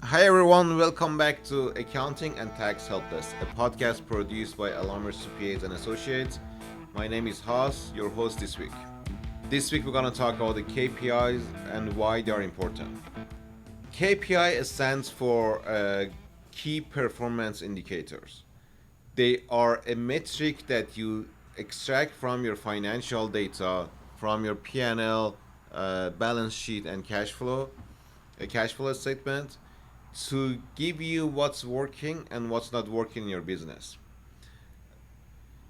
Hi everyone, welcome back to Accounting and Tax Helpdesk, a podcast produced by Alamir CPAs and Associates. My name is Haas, your host this week. This week we're going to talk about the KPIs and why they are important. KPI stands for Key Performance Indicators. They are a metric that you extract from your financial data, from your P&L, balance sheet, and a cash flow statement, to give you what's working and what's not working in your business.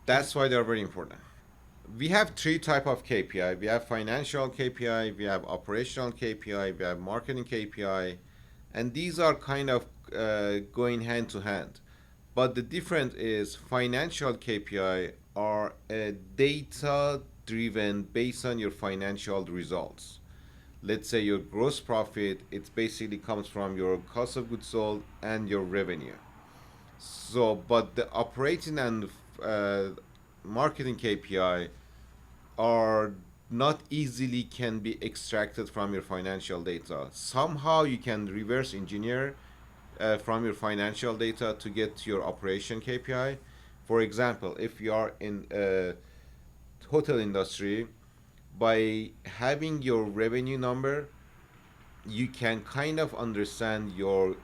That's why they're very important. We have three type of KPI. We have financial KPI, we have operational KPI, we have marketing KPI, and these are kind of going hand to hand. But the difference is financial KPI are data driven based on your financial results. Let's say your gross profit, it basically comes from your cost of goods sold and your revenue. So, but the operating and uh, marketing KPI are not easily can be extracted from your financial data. Somehow you can reverse engineer from your financial data to get to your operation KPI. For example, if you are in a hotel industry, by having your revenue number, you can kind of understand your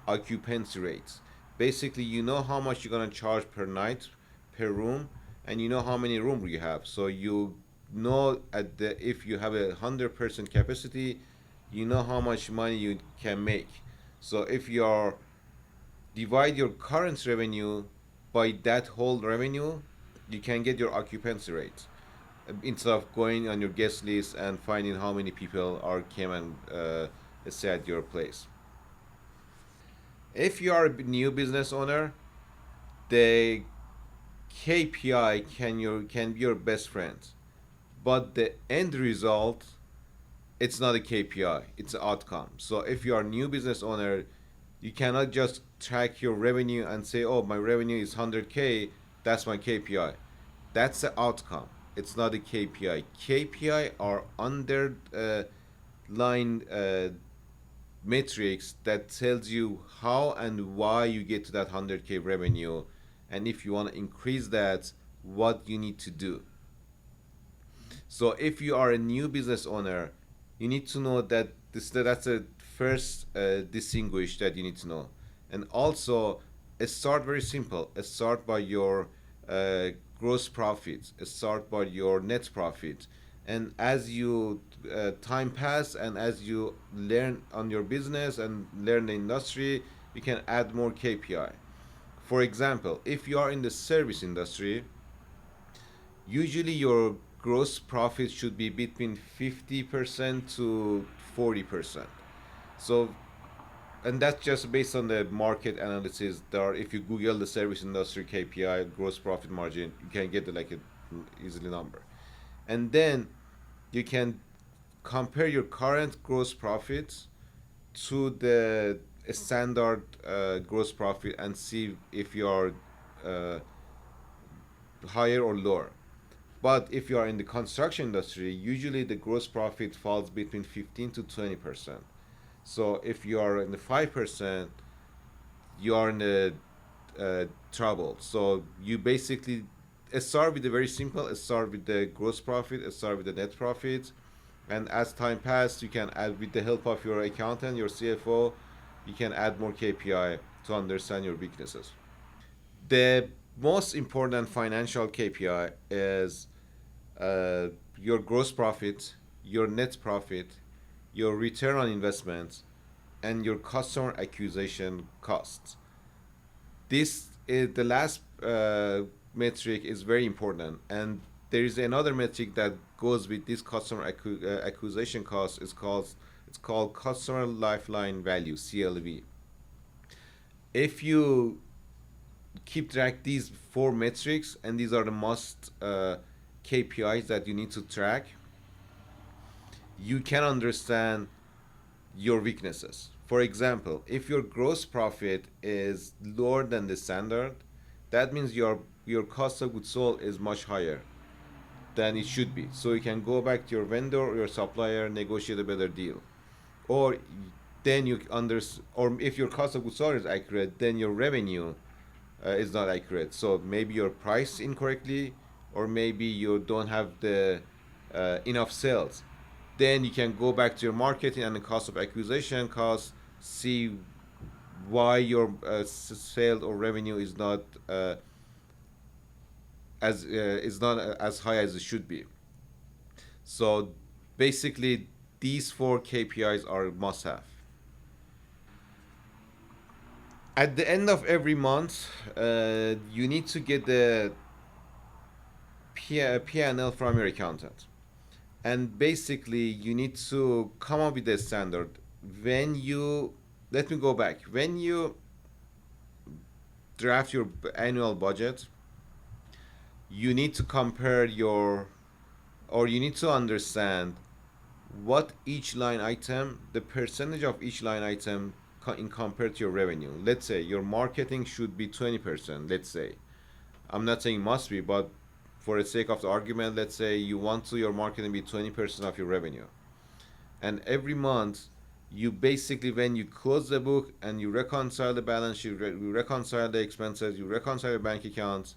occupancy rates. Basically, you know how much you're gonna charge per night, per room, and you know how many rooms you have. So you know at the if you have 100% capacity, you know how much money you can make. So if you are divide your current revenue by that whole revenue, you can get your occupancy rate instead of going on your guest list and finding how many people are came and stay at your place. If you are a new business owner, the KPI can be your best friend, but the end result, it's not a KPI, it's an outcome. So if you are a new business owner, you cannot just track your revenue and say, oh, my revenue is 100K, that's my KPI. That's the outcome. It's not a KPI. KPI are underline metrics that tells you how and why you get to that 100K revenue, and if you want to increase that, what you need to do. So if you are a new business owner, you need to know that that's the first distinguish that you need to know. And also, start very simple. Start by your uh, gross profit. Start by your net profit. And as you time pass and as you learn on your business and learn the industry, you can add more KPI. For example, if you are in the service industry, usually your gross profit should be between 50% to 40%. So, and that's just based on the market analysis. There, if you Google the service industry KPI, gross profit margin, you can get like a easily number, and then you can compare your current gross profits to the standard gross profit and see if you are uh, higher or lower. But if you are in the construction industry, usually the gross profit falls between 15 to 20%. So if you are in the 5%, you are in the trouble. So you basically start with the very simple. Start with the gross profit. Start with the net profit, and as time passes, you can add with the help of your accountant, your CFO, you can add more KPI to understand your weaknesses. The most important financial KPI is uh, your gross profit, your net profit, your return on investment, and your customer acquisition costs. This is the last metric is very important, and there is another metric that goes with this customer acquisition cost. It's called customer lifetime value, CLV. If you keep track these four metrics, and these are the most KPIs that you need to track, you can understand your weaknesses. For example, if your gross profit is lower than the standard, that means your cost of goods sold is much higher than it should be. So you can go back to your vendor or your supplier, negotiate a better deal. Or then you or if your cost of goods sold is accurate, then your revenue is not accurate. So maybe you're priced incorrectly, or maybe you don't have the enough sales. Then you can go back to your marketing and the cost of acquisition cost, see why your sales or revenue is not as high as it should be. So basically, these four KPIs are must have. At the end of every month, you need to get the P&L from your accountant. And basically, you need to come up with a standard. Let me go back. When you draft your annual budget, you need to you need to understand what each line item, the percentage of each line item in compared to your revenue. Let's say your marketing should be 20%, let's say. I'm not saying must be, but for the sake of the argument, let's say you want to your marketing be 20% of your revenue. And every month, you basically, when you close the book and you reconcile the balance sheet, you reconcile the expenses, you reconcile your bank accounts,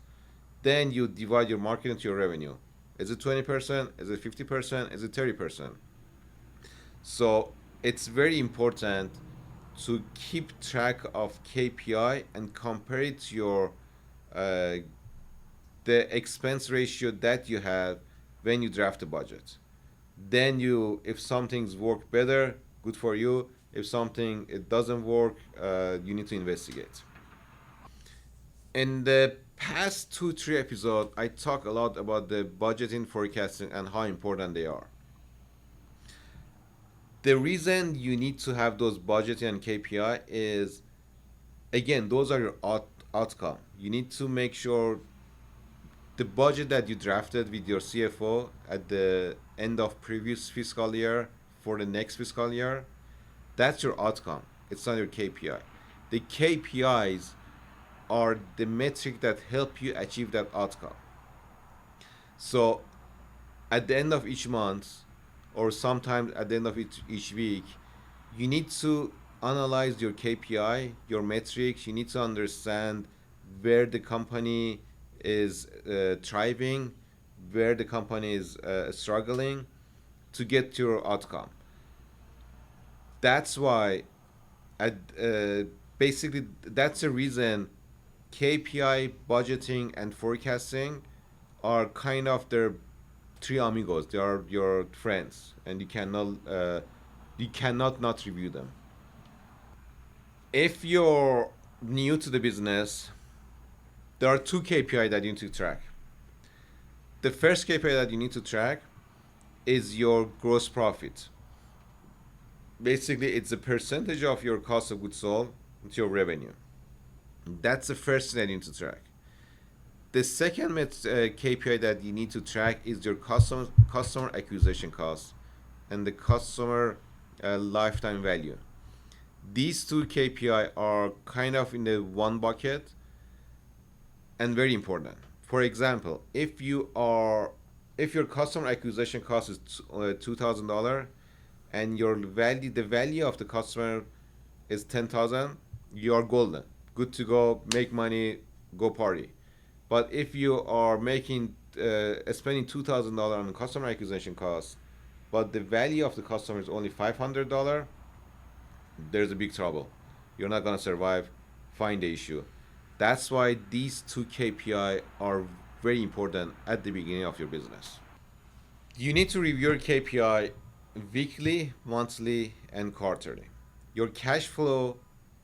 then you divide your marketing to your revenue. Is it 20%? Is it 50%? Is it 30%? So it's very important to keep track of KPI and compare it to your uh, the expense ratio that you have when you draft a budget. Then if some things work better, good for you. If something it doesn't work, you need to investigate. In the past 2 3 episodes, I talk a lot about the budgeting, forecasting, and how important they are. The reason you need to have those budgeting and KPI is, again, those are your outcome. You need to make sure the budget that you drafted with your CFO at the end of previous fiscal year for the next fiscal year, that's your outcome. It's not your KPI. The KPIs are the metric that help you achieve that outcome. So at the end of each month, or sometimes at the end of each week, you need to analyze your KPI, your metrics. You need to understand where the company is thriving, where the company is struggling to get your outcome. That's why, at, basically, that's the reason KPI, budgeting, and forecasting are kind of their three amigos. They are your friends, and you cannot not review them. If you're new to the business, there are two KPI that you need to track. The first KPI that you need to track is your gross profit. Basically, it's a percentage of your cost of goods sold to your revenue. That's the first thing that you need to track. The second KPI that you need to track is your customer acquisition cost and the customer lifetime value. These two KPI are kind of in the one bucket and very important. For example, if your customer acquisition cost is $2,000 and the value of the customer is 10,000, you are golden, good to go, make money, go party. But if you are spending $2,000 on customer acquisition costs, but the value of the customer is only $500, there's a big trouble. You're not gonna survive. Find the issue. That's why these two KPI are very important at the beginning of your business. You need to review your KPI weekly, monthly, and quarterly. Your cash flow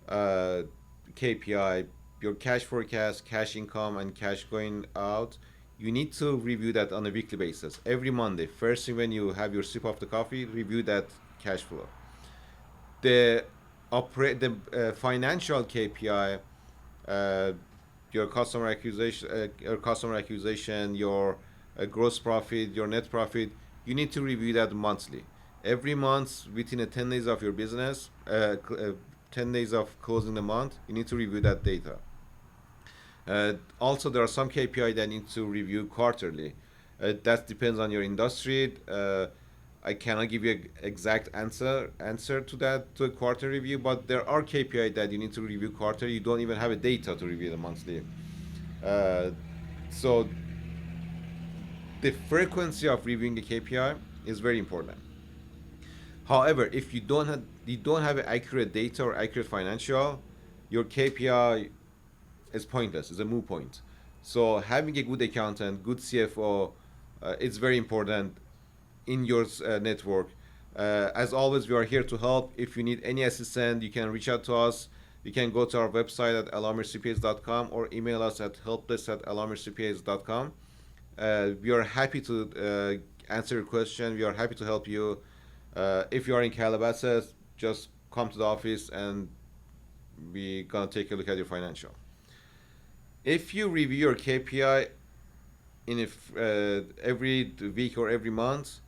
KPI, your cash forecast, cash income, and cash going out, you need to review that on a weekly basis. Every Monday, first thing when you have your sip of the coffee, review that cash flow. The financial KPI, uh, your customer acquisition, your gross profit, your net profit, you need to review that monthly. Every month, within 10 days of your business, 10 days of closing the month, you need to review that data. Also, there are some KPI that need to review quarterly. That depends on your industry. I cannot give you an exact answer to that, to a quarter review, but there are KPI that you need to review quarter. You don't even have a data to review the monthly. Uh, so the frequency of reviewing a KPI is very important. However, if you don't have accurate data or accurate financial, your KPI is pointless. It's a moot point. So having a good accountant, good CFO, it's very important in your network. As always, we are here to help. If you need any assistance, you can reach out to us. You can go to our website at alamircpas.com or email us at helpdesk@alamircpas.com. We are happy to answer your question. We are happy to help you. If you are in Calabasas, just come to the office and we're gonna take a look at your financial. If you review your KPI in every week or every month,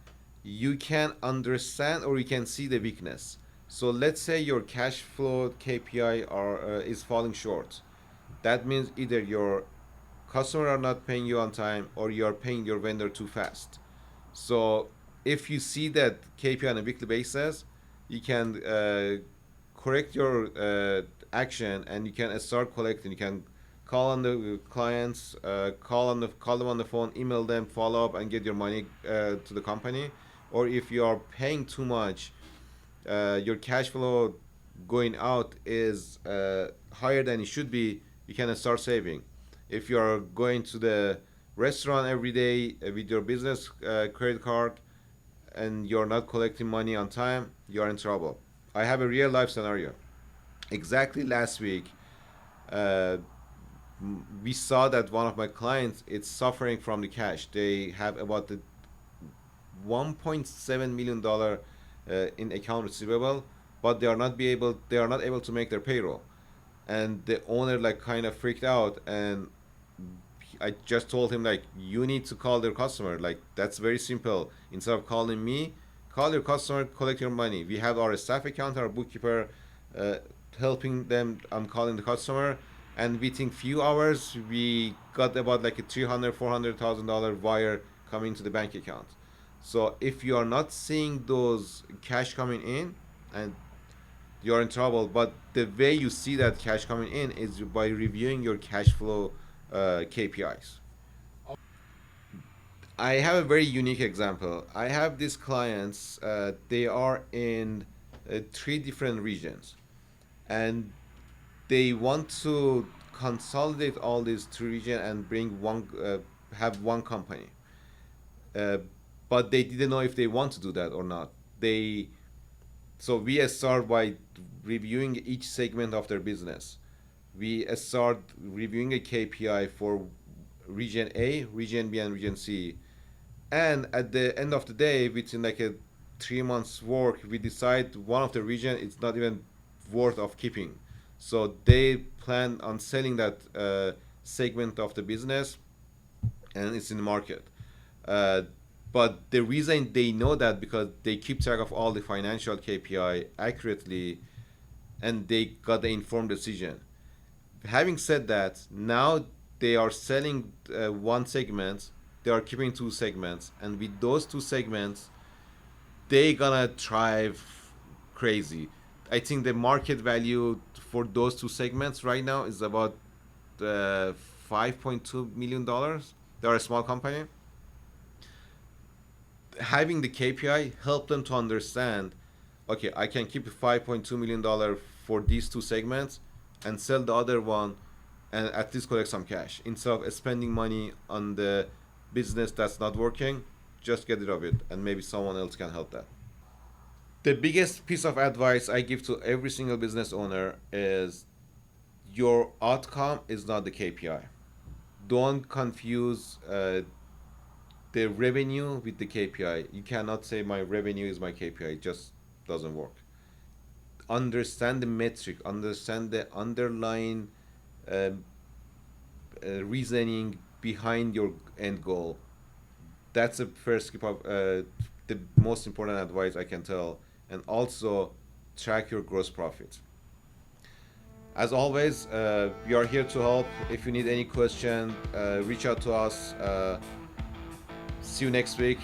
you can understand or you can see the weakness. So let's say your cash flow KPI is falling short. That means either your customer are not paying you on time or you are paying your vendor too fast. So if you see that KPI on a weekly basis, you can correct your action and you can start collecting. You can call on the clients, call them on the phone, email them, follow up, and get your money to the company. Or if you are paying too much, your cash flow going out is higher than it should be, you can start saving. If you are going to the restaurant every day with your business credit card and you're not collecting money on time, you are in trouble. I have a real life scenario. Exactly last week, uh, we saw that one of my clients is suffering from the cash. They have about the $1.7 million in account receivable, but they are not able to make their payroll. And the owner like kind of freaked out, and I just told him like you need to call their customer. Like that's very simple. Instead of calling me, call your customer, collect your money. We have our staff accountant, our bookkeeper, uh, helping them. I'm calling the customer, and within few hours we got about like a $300,000-$400,000 wire coming to the bank account. So if you are not seeing those cash coming in, and you're in trouble. But the way you see that cash coming in is by reviewing your cash flow KPIs. I have a very unique example. I have these clients. They are in three different regions, and they want to consolidate all these three regions and bring have one company. Uh, but they didn't know if they want to do that or not. They So we start by reviewing each segment of their business. We start reviewing a KPI for region A, region B, and region C. And at the end of the day, within like a 3 months work, we decide one of the region is not even worth of keeping. So they plan on selling that segment of the business, and it's in the market. Uh, but the reason they know that because they keep track of all the financial KPI accurately, and they got the informed decision. Having said that, now they are selling one segment, they are keeping two segments, and with those two segments, they gonna thrive crazy. I think the market value for those two segments right now is about $5.2 million. They are a small company. Having the KPI help them to understand, okay, I can keep $5.2 million for these two segments and sell the other one and at least collect some cash instead of spending money on the business that's not working. Just get rid of it, and maybe someone else can help that. The biggest piece of advice I give to every single business owner is your outcome is not the KPI. Don't confuse the revenue with the KPI. You cannot say my revenue is my KPI. It just doesn't work. Understand the metric, understand the underlying uh, reasoning behind your end goal. That's the first skip of the most important advice I can tell. And also track your gross profit. As always, we are here to help. If you need any question, reach out to us. See you next week.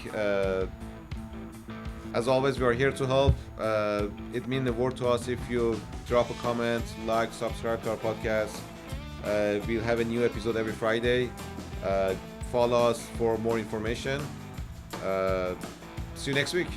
As always, we are here to help. It means the world to us if you drop a comment, like, subscribe to our podcast. We'll have a new episode every Friday. Follow us for more information. See you next week.